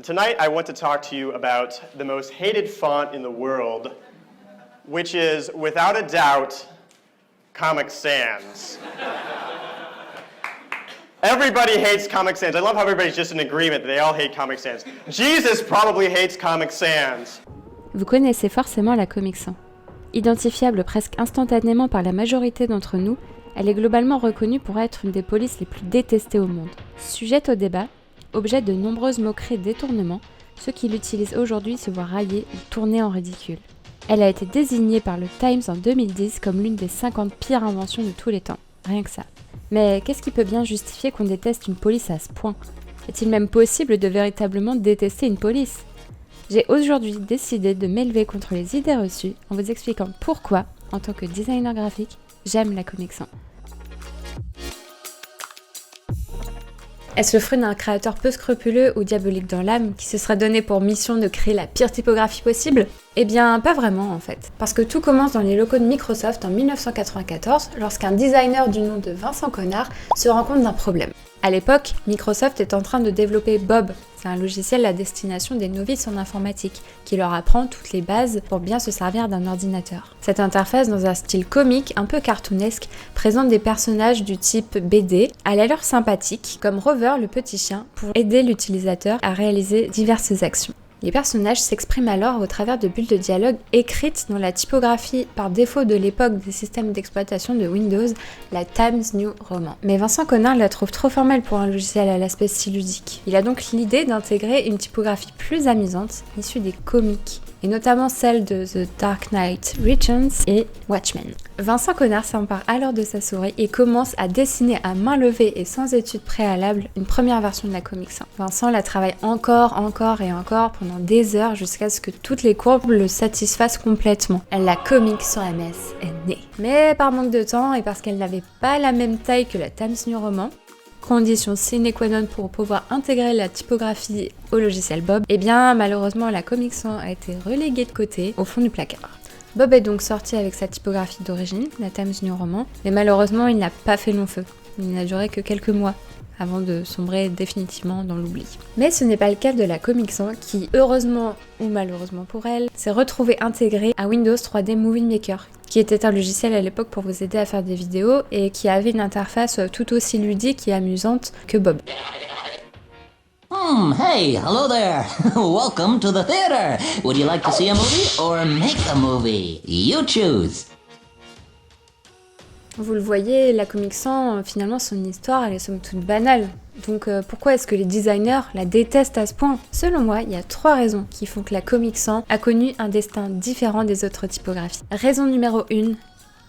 Tonight I want to talk to you about the most hated font in the world, which is, without a doubt, Comic Sans. Everybody hates Comic Sans. I love how everybody's just in agreement that they all hate Comic Sans. Jesus probably hates Comic Sans. Vous connaissez forcément la Comic Sans. Identifiable presque instantanément par la majorité d'entre nous, elle est globalement reconnue pour être une des polices les plus détestées au monde. Sujette au débat, objet de nombreuses moqueries et détournements, ceux qui l'utilisent aujourd'hui se voient raillés ou tournés en ridicule. Elle a été désignée par le Times en 2010 comme l'une des 50 pires inventions de tous les temps. Rien que ça. Mais qu'est-ce qui peut bien justifier qu'on déteste une police à ce point ? Est-il même possible de véritablement détester une police ? J'ai aujourd'hui décidé de m'élever contre les idées reçues en vous expliquant pourquoi, en tant que designer graphique, j'aime la Comic Sans. Est-ce le fruit d'un créateur peu scrupuleux ou diabolique dans l'âme qui se serait donné pour mission de créer la pire typographie possible ? Eh bien, pas vraiment en fait. Parce que tout commence dans les locaux de Microsoft en 1994 lorsqu'un designer du nom de Vincent Connard se rend compte d'un problème. À l'époque, Microsoft est en train de développer Bob. C'est un logiciel à destination des novices en informatique qui leur apprend toutes les bases pour bien se servir d'un ordinateur. Cette interface, dans un style comique, un peu cartoonesque, présente des personnages du type BD à l'allure sympathique, comme Rover le petit chien, pour aider l'utilisateur à réaliser diverses actions. Les personnages s'expriment alors au travers de bulles de dialogue écrites dans la typographie par défaut de l'époque des systèmes d'exploitation de Windows, la Times New Roman. Mais Vincent Connard la trouve trop formelle pour un logiciel à l'aspect si ludique. Il a donc l'idée d'intégrer une typographie plus amusante, issue des comics, et notamment celle de The Dark Knight Returns et Watchmen. Vincent Connard s'empare alors de sa souris et commence à dessiner à main levée et sans étude préalable une première version de la Comic Sans. Vincent la travaille encore et encore pendant des heures jusqu'à ce que toutes les courbes le satisfassent complètement. La Comic Sans MS est née. Mais par manque de temps et parce qu'elle n'avait pas la même taille que la Times New Roman, condition sine qua non pour pouvoir intégrer la typographie au logiciel Bob, eh bien malheureusement la Comic Sans a été reléguée de côté au fond du placard. Bob est donc sorti avec sa typographie d'origine, la Times New Roman, mais malheureusement il n'a pas fait long feu. Il n'a duré que quelques mois avant de sombrer définitivement dans l'oubli. Mais ce n'est pas le cas de la Comic Sans qui, heureusement ou malheureusement pour elle, s'est retrouvée intégrée à Windows 3D Movie Maker, qui était un logiciel à l'époque pour vous aider à faire des vidéos et qui avait une interface tout aussi ludique et amusante que Bob. Hey, hello there. Welcome to the theater. Would you like to see a movie or make a movie? You choose. Vous le voyez, la Comic Sans, finalement, son histoire, elle est somme toute banale. Donc pourquoi est-ce que les designers la détestent à ce point ? Selon moi, il y a 3 raisons qui font que la Comic Sans a connu un destin différent des autres typographies. Raison numéro 1,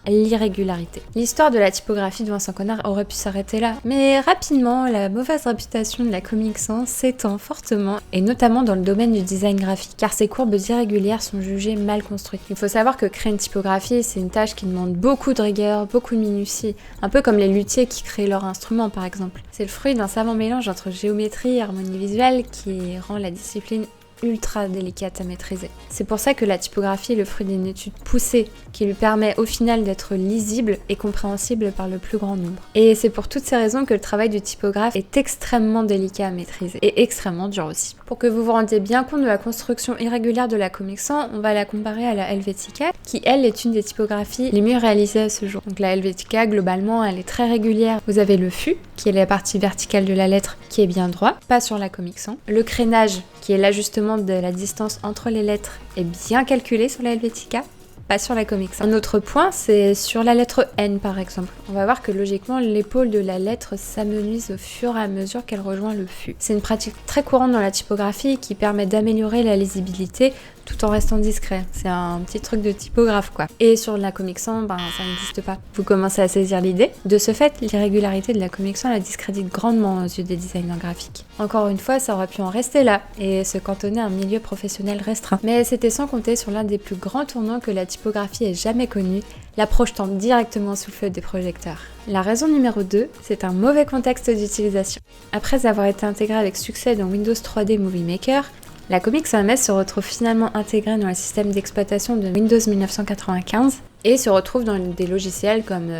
l'irrégularité. L'histoire de la typographie de Vincent Connard aurait pu s'arrêter là, mais rapidement, la mauvaise réputation de la Comic Sans s'étend fortement, et notamment dans le domaine du design graphique, car ces courbes irrégulières sont jugées mal construites. Il faut savoir que créer une typographie, c'est une tâche qui demande beaucoup de rigueur, beaucoup de minutie, un peu comme les luthiers qui créent leur instrument par exemple. C'est le fruit d'un savant mélange entre géométrie et harmonie visuelle qui rend la discipline ultra délicate à maîtriser. C'est pour ça que la typographie est le fruit d'une étude poussée qui lui permet au final d'être lisible et compréhensible par le plus grand nombre. Et c'est pour toutes ces raisons que le travail du typographe est extrêmement délicat à maîtriser et extrêmement dur aussi. Pour que vous vous rendiez bien compte de la construction irrégulière de la Comic Sans, on va la comparer à la Helvetica qui elle est une des typographies les mieux réalisées à ce jour. Donc la Helvetica globalement elle est très régulière. Vous avez le fût qui est la partie verticale de la lettre qui est bien droit, pas sur la Comic Sans. Le crénage qui est l'ajustement de la distance entre les lettres est bien calculé sur la Helvetica, pas sur la Comic Sans. Un autre point, c'est sur la lettre N par exemple. On va voir que logiquement, l'épaule de la lettre s'amenuise au fur et à mesure qu'elle rejoint le fût. C'est une pratique très courante dans la typographie qui permet d'améliorer la lisibilité tout en restant discret. C'est un petit truc de typographe quoi. Et sur la Comic Sans, ça n'existe pas. Vous commencez à saisir l'idée. De ce fait, l'irrégularité de la Comic Sans la discrédite grandement aux yeux des designers graphiques. Encore une fois, ça aurait pu en rester là et se cantonner à un milieu professionnel restreint. Mais c'était sans compter sur l'un des plus grands tournants que la typographie ait jamais connu, la projetant directement sous le feu des projecteurs. La raison numéro 2, c'est un mauvais contexte d'utilisation. Après avoir été intégrée avec succès dans Windows 3D Movie Maker, la Comic Sans MS se retrouve finalement intégrée dans le système d'exploitation de Windows 1995 et se retrouve dans des logiciels comme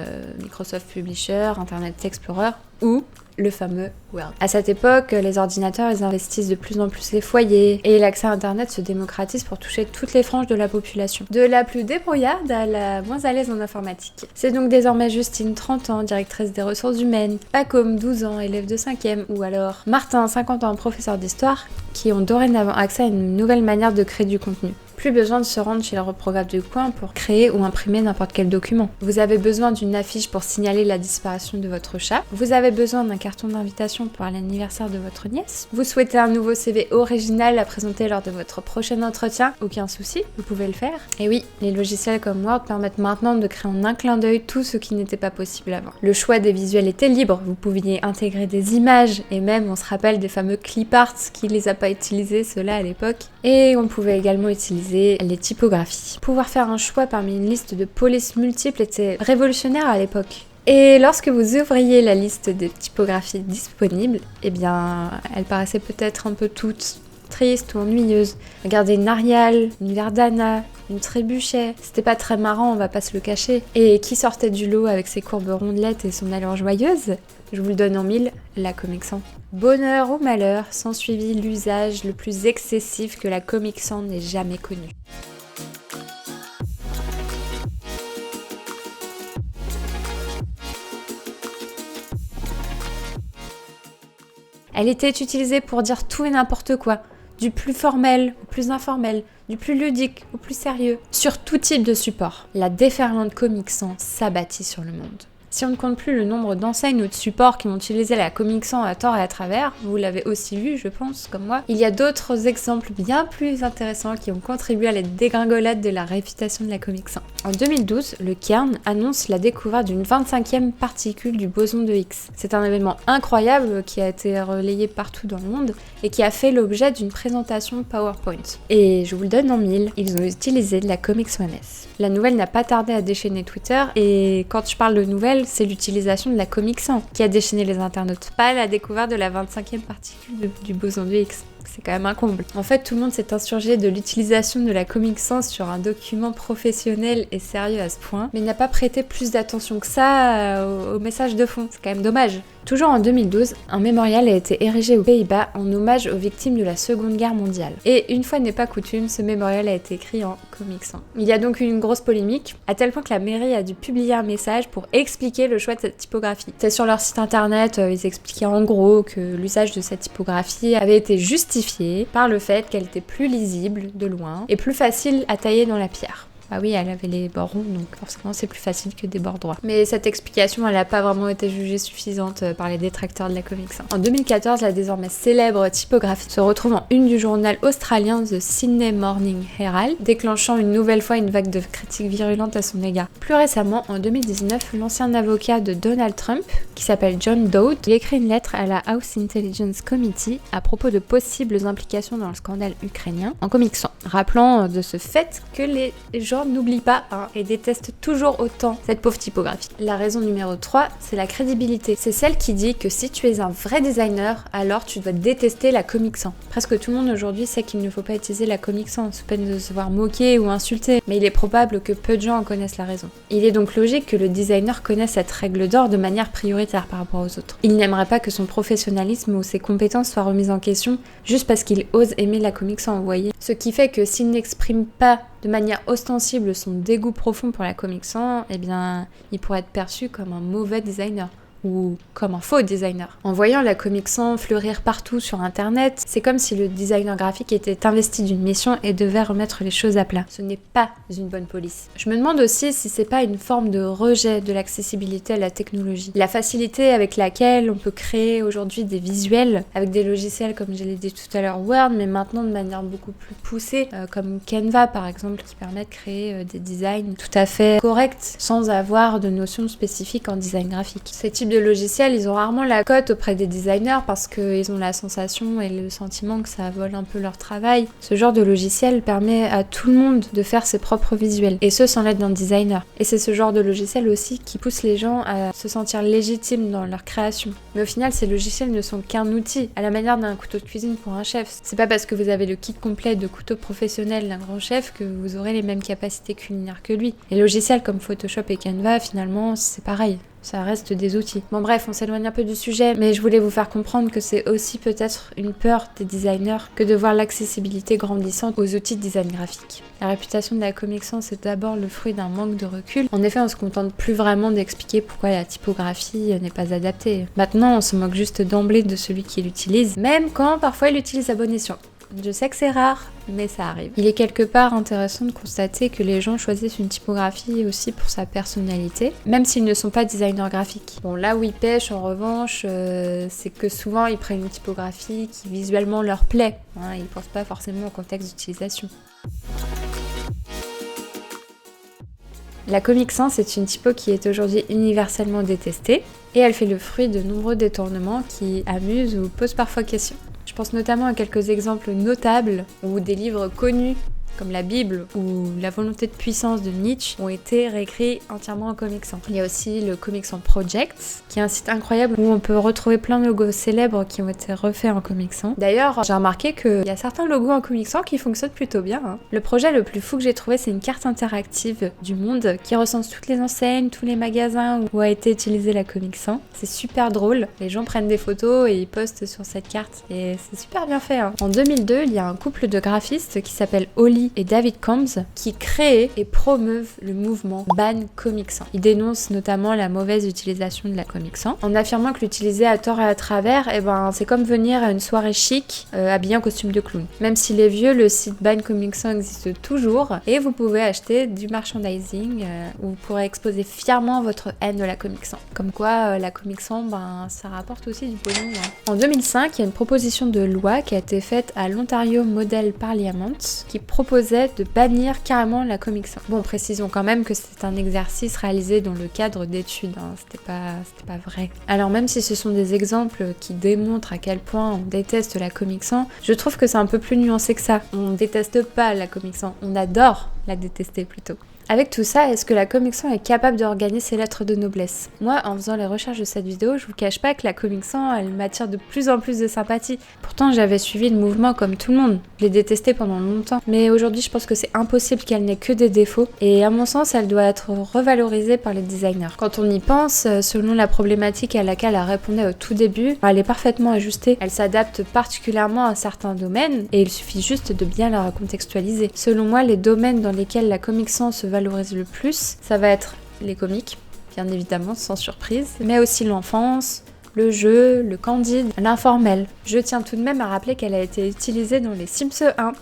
Microsoft Publisher, Internet Explorer ou le fameux Word. À cette époque, les ordinateurs, ils investissent de plus en plus les foyers et l'accès à Internet se démocratise pour toucher toutes les franges de la population. De la plus débrouillarde à la moins à l'aise en informatique. C'est donc désormais Justine, 30 ans, directrice des ressources humaines, Pacôme, 12 ans, élève de 5e, ou alors Martin, 50 ans, professeur d'histoire, qui ont dorénavant accès à une nouvelle manière de créer du contenu. Plus besoin de se rendre chez le reprographe du coin pour créer ou imprimer n'importe quel document. Vous avez besoin d'une affiche pour signaler la disparition de votre chat. Vous avez besoin d'un carton d'invitation pour l'anniversaire de votre nièce. Vous souhaitez un nouveau CV original à présenter lors de votre prochain entretien. Aucun souci, vous pouvez le faire. Et oui, les logiciels comme Word permettent maintenant de créer en un clin d'œil tout ce qui n'était pas possible avant. Le choix des visuels était libre. Vous pouviez intégrer des images et même on se rappelle des fameux clip arts, qui les a pas utilisés ceux-là à l'époque. Et on pouvait également utiliser les typographies. Pouvoir faire un choix parmi une liste de polices multiples était révolutionnaire à l'époque. Et lorsque vous ouvriez la liste des typographies disponibles, eh bien, elles paraissaient peut-être un peu toutes tristes ou ennuyeuses. Regardez une Arial, une Verdana, une Trébuchet. C'était pas très marrant, on va pas se le cacher. Et qui sortait du lot avec ses courbes rondelettes et son allure joyeuse ? Je vous le donne en mille, la Comic Sans. Bonheur ou malheur, s'ensuivit l'usage le plus excessif que la Comic Sans n'ait jamais connu. Elle était utilisée pour dire tout et n'importe quoi, du plus formel au plus informel, du plus ludique au plus sérieux, sur tout type de support. La déferlante Comic Sans s'abattit sur le monde. Si on ne compte plus le nombre d'enseignes ou de supports qui ont utilisé la Comic Sans à tort et à travers, vous l'avez aussi vu, je pense, comme moi, il y a d'autres exemples bien plus intéressants qui ont contribué à la dégringolade de la réputation de la Comic Sans. En 2012, le CERN annonce la découverte d'une 25e particule du boson de Higgs. C'est un événement incroyable qui a été relayé partout dans le monde et qui a fait l'objet d'une présentation PowerPoint. Et je vous le donne en mille, ils ont utilisé de la Comic Sans MS. La nouvelle n'a pas tardé à déchaîner Twitter et quand je parle de nouvelle, c'est l'utilisation de la Comic Sans qui a déchaîné les internautes, pas la découverte de la 25e particule du boson de Higgs. C'est quand même un comble. En fait, tout le monde s'est insurgé de l'utilisation de la Comic Sans sur un document professionnel et sérieux à ce point, mais n'a pas prêté plus d'attention que ça au message de fond. C'est quand même dommage. Toujours en 2012, un mémorial a été érigé aux Pays-Bas en hommage aux victimes de la Seconde Guerre mondiale. Et une fois n'est pas coutume, ce mémorial a été écrit en Comic Sans. Il y a donc eu une grosse polémique, à tel point que la mairie a dû publier un message pour expliquer le choix de cette typographie. C'est sur leur site internet, ils expliquaient en gros que l'usage de cette typographie avait été justifié par le fait qu'elle était plus lisible de loin et plus facile à tailler dans la pierre. Ah oui, elle avait les bords ronds, donc forcément c'est plus facile que des bords droits. Mais cette explication, elle n'a pas vraiment été jugée suffisante par les détracteurs de la Comic Sans. En 2014, la désormais célèbre typographie se retrouve en une du journal australien The Sydney Morning Herald, déclenchant une nouvelle fois une vague de critiques virulentes à son égard. Plus récemment, en 2019, l'ancien avocat de Donald Trump, qui s'appelle John Dowd, il écrit une lettre à la House Intelligence Committee à propos de possibles implications dans le scandale ukrainien en Comic Sans, rappelant de ce fait que les gens n'oublie pas et déteste toujours autant cette pauvre typographie. La raison numéro 3, c'est la crédibilité. C'est celle qui dit que si tu es un vrai designer, alors tu dois détester la Comic Sans. Presque tout le monde aujourd'hui sait qu'il ne faut pas utiliser la Comic Sans, sous peine de se voir moquer ou insulter, mais il est probable que peu de gens en connaissent la raison. Il est donc logique que le designer connaisse cette règle d'or de manière prioritaire par rapport aux autres. Il n'aimerait pas que son professionnalisme ou ses compétences soient remises en question juste parce qu'il ose aimer la Comic Sans, vous voyez. Ce qui fait que s'il n'exprime pas de manière ostensible son dégoût profond pour la Comic Sans, eh bien, il pourrait être perçu comme un mauvais designer. ou comme un faux designer. En voyant la Comic Sans fleurir partout sur internet, c'est comme si le designer graphique était investi d'une mission et devait remettre les choses à plat. Ce n'est pas une bonne police. Je me demande aussi si c'est pas une forme de rejet de l'accessibilité à la technologie. La facilité avec laquelle on peut créer aujourd'hui des visuels avec des logiciels comme je l'ai dit tout à l'heure Word, mais maintenant de manière beaucoup plus poussée, comme Canva par exemple, qui permet de créer des designs tout à fait corrects sans avoir de notions spécifiques en design graphique. Ces types de logiciels, ils ont rarement la cote auprès des designers parce qu'ils ont la sensation et le sentiment que ça vole un peu leur travail. Ce genre de logiciel permet à tout le monde de faire ses propres visuels, et ce sans l'aide d'un designer. Et c'est ce genre de logiciel aussi qui pousse les gens à se sentir légitimes dans leur création. Mais au final, ces logiciels ne sont qu'un outil, à la manière d'un couteau de cuisine pour un chef. C'est pas parce que vous avez le kit complet de couteau professionnel d'un grand chef que vous aurez les mêmes capacités culinaires que lui. Les logiciels comme Photoshop et Canva, finalement, c'est pareil. ça reste des outils. Bon bref, on s'éloigne un peu du sujet, mais je voulais vous faire comprendre que c'est aussi peut-être une peur des designers que de voir l'accessibilité grandissante aux outils de design graphique. La réputation de la Comic Sans est d'abord le fruit d'un manque de recul. En effet, on se contente plus vraiment d'expliquer pourquoi la typographie n'est pas adaptée. Maintenant, on se moque juste d'emblée de celui qui l'utilise, même quand parfois il l'utilise à bon escient. Je sais que c'est rare, mais ça arrive. Il est quelque part intéressant de constater que les gens choisissent une typographie aussi pour sa personnalité, même s'ils ne sont pas designers graphiques. Bon, là où ils pêchent en revanche, c'est que souvent ils prennent une typographie qui visuellement leur plaît. Ils ne pensent pas forcément au contexte d'utilisation. La Comic Sans est une typo qui est aujourd'hui universellement détestée, et elle fait le fruit de nombreux détournements qui amusent ou posent parfois question. Je pense notamment à quelques exemples notables où des livres connus comme la Bible ou La volonté de puissance de Nietzsche ont été réécrits entièrement en Comic Sans. Il y a aussi le Comic Sans Project, qui est un site incroyable où on peut retrouver plein de logos célèbres qui ont été refaits en Comic Sans. D'ailleurs, j'ai remarqué qu'il y a certains logos en Comic Sans qui fonctionnent plutôt bien. Le projet le plus fou que j'ai trouvé, c'est une carte interactive du monde qui recense toutes les enseignes, tous les magasins où a été utilisée la Comic Sans. C'est super drôle, les gens prennent des photos et ils postent sur cette carte et c'est super bien fait. En 2002, il y a un couple de graphistes qui s'appelle Holly et David Combs qui créent et promeuvent le mouvement Ban Comic Sans. Ils dénoncent notamment la mauvaise utilisation de la Comic Sans en affirmant que l'utiliser à tort et à travers, c'est comme venir à une soirée chic habillé en costume de clown. Même s'il est vieux, le site Ban Comic Sans existe toujours et vous pouvez acheter du merchandising où vous pourrez exposer fièrement votre haine de la Comic Sans. Comme quoi, la Comic Sans, ça rapporte aussi du pognon. En 2005, il y a une proposition de loi qui a été faite à l'Ontario Model Parliament qui proposait de bannir carrément la Comic Sans. Bon, précisons quand même que c'est un exercice réalisé dans le cadre d'études, c'était pas vrai. Alors même si ce sont des exemples qui démontrent à quel point on déteste la Comic Sans, je trouve que c'est un peu plus nuancé que ça. On déteste pas la Comic Sans, on adore la détester plutôt. Avec tout ça, est-ce que la Comic Sans est capable de regagner ses lettres de noblesse ? Moi, en faisant les recherches de cette vidéo, je vous cache pas que la Comic Sans, elle m'attire de plus en plus de sympathie. Pourtant, j'avais suivi le mouvement comme tout le monde. Je l'ai détesté pendant longtemps. Mais aujourd'hui, je pense que c'est impossible qu'elle n'ait que des défauts. Et à mon sens, elle doit être revalorisée par les designers. Quand on y pense, selon la problématique à laquelle elle répondait au tout début, elle est parfaitement ajustée. Elle s'adapte particulièrement à certains domaines et il suffit juste de bien la recontextualiser. Selon moi, les domaines dans lesquels la Comic Sans se valorise le plus, ça va être les comics, bien évidemment, sans surprise, mais aussi l'enfance, le jeu, le candide, l'informel. Je tiens tout de même à rappeler qu'elle a été utilisée dans les Sims 1.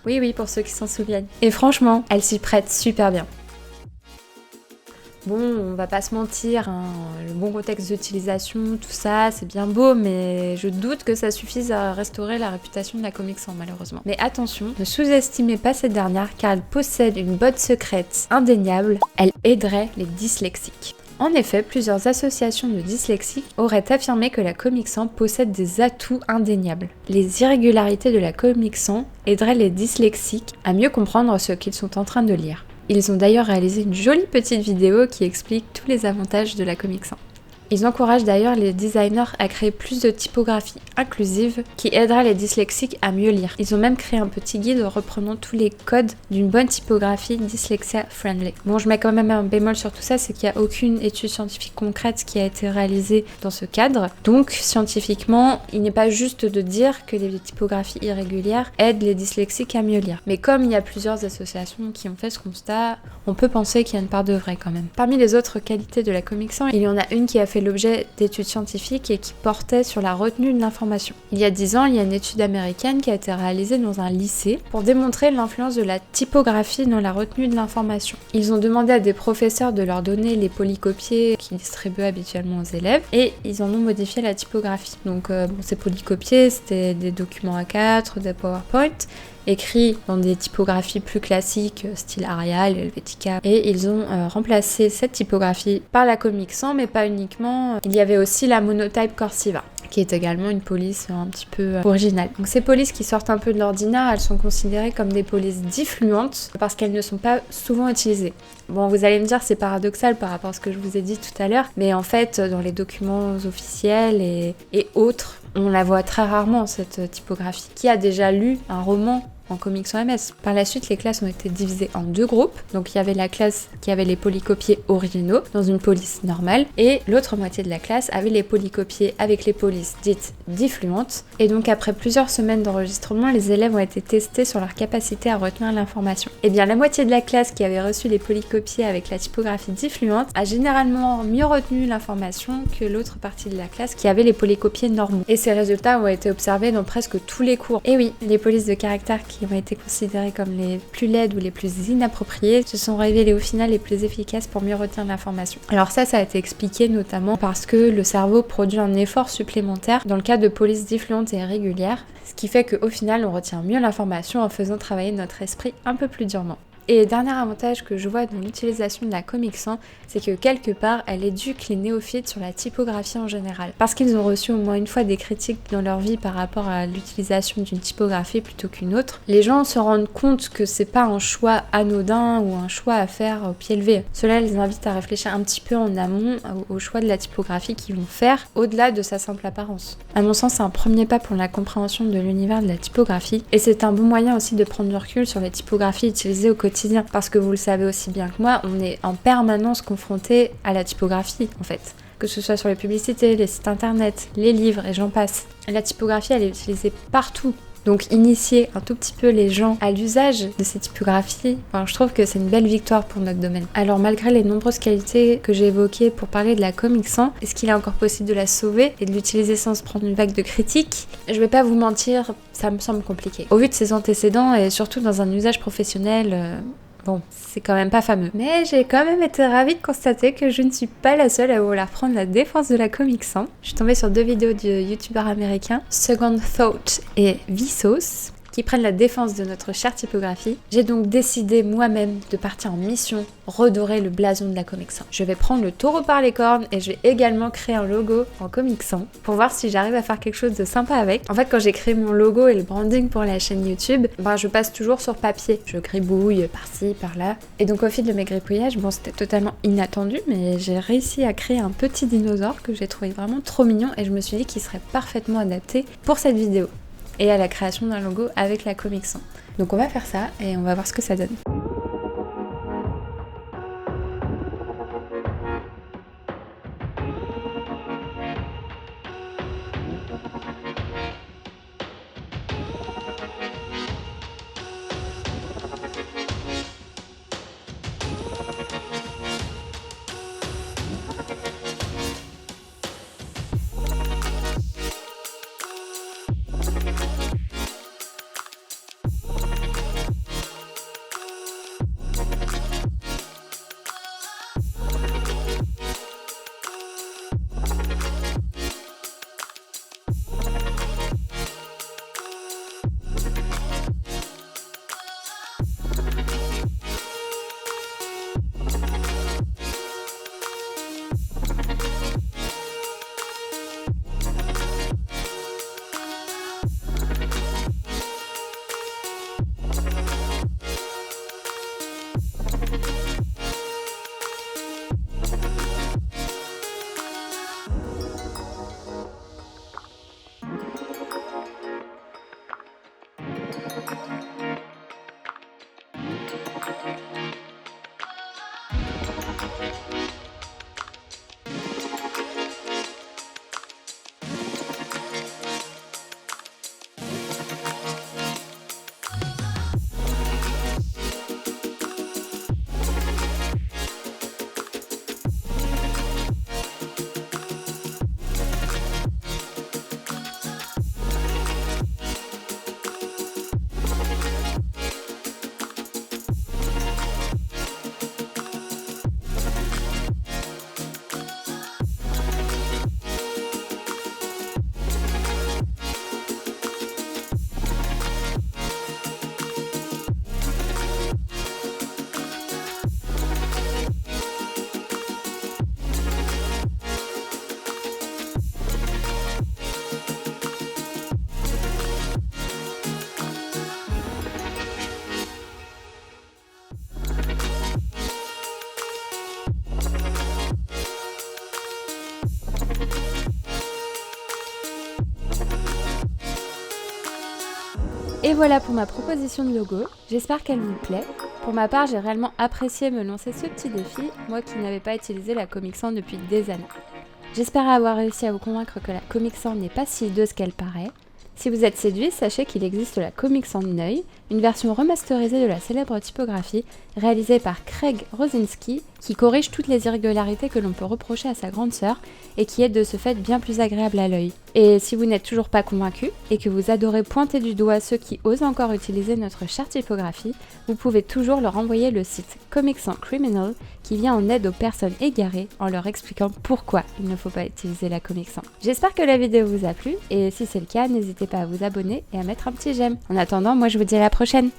Oui, pour ceux qui s'en souviennent. Et franchement, elle s'y prête super bien. Bon, on va pas se mentir, le bon contexte d'utilisation, tout ça, c'est bien beau, mais je doute que ça suffise à restaurer la réputation de la Comic Sans, malheureusement. Mais attention, ne sous-estimez pas cette dernière, car elle possède une botte secrète indéniable, elle aiderait les dyslexiques. En effet, plusieurs associations de dyslexiques auraient affirmé que la Comic Sans possède des atouts indéniables. Les irrégularités de la Comic Sans aideraient les dyslexiques à mieux comprendre ce qu'ils sont en train de lire. Ils ont d'ailleurs réalisé une jolie petite vidéo qui explique tous les avantages de la Comic Sans. Ils encouragent d'ailleurs les designers à créer plus de typographie inclusive qui aidera les dyslexiques à mieux lire. Ils ont même créé un petit guide reprenant tous les codes d'une bonne typographie dyslexia friendly. Bon, je mets quand même un bémol sur tout ça, c'est qu'il n'y a aucune étude scientifique concrète qui a été réalisée dans ce cadre. Donc, scientifiquement, il n'est pas juste de dire que les typographies irrégulières aident les dyslexiques à mieux lire. Mais comme il y a plusieurs associations qui ont fait ce constat, on peut penser qu'il y a une part de vrai quand même. Parmi les autres qualités de la Comic Sans, il y en a une qui a fait l'objet d'études scientifiques et qui portait sur la retenue de l'information. Il y a 10 ans, il y a une étude américaine qui a été réalisée dans un lycée pour démontrer l'influence de la typographie dans la retenue de l'information. Ils ont demandé à des professeurs de leur donner les polycopiés qu'ils distribuaient habituellement aux élèves et ils en ont modifié la typographie. Donc ces polycopiés, c'était des documents A4, des PowerPoint, écrits dans des typographies plus classiques, style Arial, Helvetica, et ils ont remplacé cette typographie par la Comic Sans, mais pas uniquement. Il y avait aussi la Monotype Corsiva, qui est également une police un petit peu originale. Donc ces polices qui sortent un peu de l'ordinaire, elles sont considérées comme des polices diffluentes parce qu'elles ne sont pas souvent utilisées. Bon, vous allez me dire c'est paradoxal par rapport à ce que je vous ai dit tout à l'heure, mais en fait dans les documents officiels et autres, on la voit très rarement cette typographie. Qui a déjà lu un roman en comics sans MS. Par la suite, les classes ont été divisées en 2 groupes. Donc il y avait la classe qui avait les polycopiés originaux dans une police normale et l'autre moitié de la classe avait les polycopiés avec les polices dites diffluentes. Et donc après plusieurs semaines d'enregistrement, les élèves ont été testés sur leur capacité à retenir l'information. Et bien la moitié de la classe qui avait reçu les polycopiés avec la typographie diffluente a généralement mieux retenu l'information que l'autre partie de la classe qui avait les polycopiés normaux. Et ces résultats ont été observés dans presque tous les cours. Et oui, les polices de caractère qui ont été considérées comme les plus laides ou les plus inappropriées se sont révélées au final les plus efficaces pour mieux retenir l'information. Alors ça a été expliqué notamment parce que le cerveau produit un effort supplémentaire dans le cas de polices diffluentes et irrégulières, ce qui fait qu'au final on retient mieux l'information en faisant travailler notre esprit un peu plus durement. Et dernier avantage que je vois dans l'utilisation de la Comic Sans, c'est que quelque part, elle éduque les néophytes sur la typographie en général. Parce qu'ils ont reçu au moins une fois des critiques dans leur vie par rapport à l'utilisation d'une typographie plutôt qu'une autre, les gens se rendent compte que c'est pas un choix anodin ou un choix à faire au pied levé. Cela les invite à réfléchir un petit peu en amont au choix de la typographie qu'ils vont faire, au-delà de sa simple apparence. À mon sens, c'est un premier pas pour la compréhension de l'univers de la typographie, et c'est un bon moyen aussi de prendre du recul sur les typographies utilisées au quotidien. Parce que vous le savez aussi bien que moi, on est en permanence confronté à la typographie en fait. Que ce soit sur les publicités, les sites internet, les livres et j'en passe. La typographie elle est utilisée partout. Donc initier un tout petit peu les gens à l'usage de ces typographies, je trouve que c'est une belle victoire pour notre domaine. Alors malgré les nombreuses qualités que j'ai évoquées pour parler de la Comic Sans, est-ce qu'il est encore possible de la sauver et de l'utiliser sans se prendre une vague de critiques? Je vais pas vous mentir, ça me semble compliqué. Au vu de ses antécédents et surtout dans un usage professionnel, bon, c'est quand même pas fameux. Mais j'ai quand même été ravie de constater que je ne suis pas la seule à vouloir prendre la défense de la Comic Sans. Je suis tombée sur 2 vidéos de youtubeurs américains, Second Thought et Vsauce, qui prennent la défense de notre chère typographie. J'ai donc décidé moi-même de partir en mission redorer le blason de la Comic Sans. Je vais prendre le taureau par les cornes et je vais également créer un logo en Comic Sans pour voir si j'arrive à faire quelque chose de sympa avec. En fait, quand j'ai créé mon logo et le branding pour la chaîne YouTube, je passe toujours sur papier. Je gribouille par-ci, par-là. Et donc au fil de mes gribouillages, c'était totalement inattendu, mais j'ai réussi à créer un petit dinosaure que j'ai trouvé vraiment trop mignon et je me suis dit qu'il serait parfaitement adapté pour cette vidéo et à la création d'un logo avec la Comic Sans. Donc on va faire ça et on va voir ce que ça donne. Et voilà pour ma proposition de logo, j'espère qu'elle vous plaît. Pour ma part, j'ai réellement apprécié me lancer ce petit défi, moi qui n'avais pas utilisé la Comic Sans depuis des années. J'espère avoir réussi à vous convaincre que la Comic Sans n'est pas si hideuse qu'elle paraît. Si vous êtes séduit, sachez qu'il existe la Comic Sans Neuil, une version remasterisée de la célèbre typographie réalisée par Craig Rosinski, qui corrige toutes les irrégularités que l'on peut reprocher à sa grande sœur et qui est de ce fait bien plus agréable à l'œil. Et si vous n'êtes toujours pas convaincu et que vous adorez pointer du doigt ceux qui osent encore utiliser notre chère typographie, vous pouvez toujours leur envoyer le site Comic Sans Criminal qui vient en aide aux personnes égarées en leur expliquant pourquoi il ne faut pas utiliser la Comic Sans. J'espère que la vidéo vous a plu et si c'est le cas, n'hésitez pas à vous abonner et à mettre un petit j'aime. En attendant, moi je vous dis à la prochaine.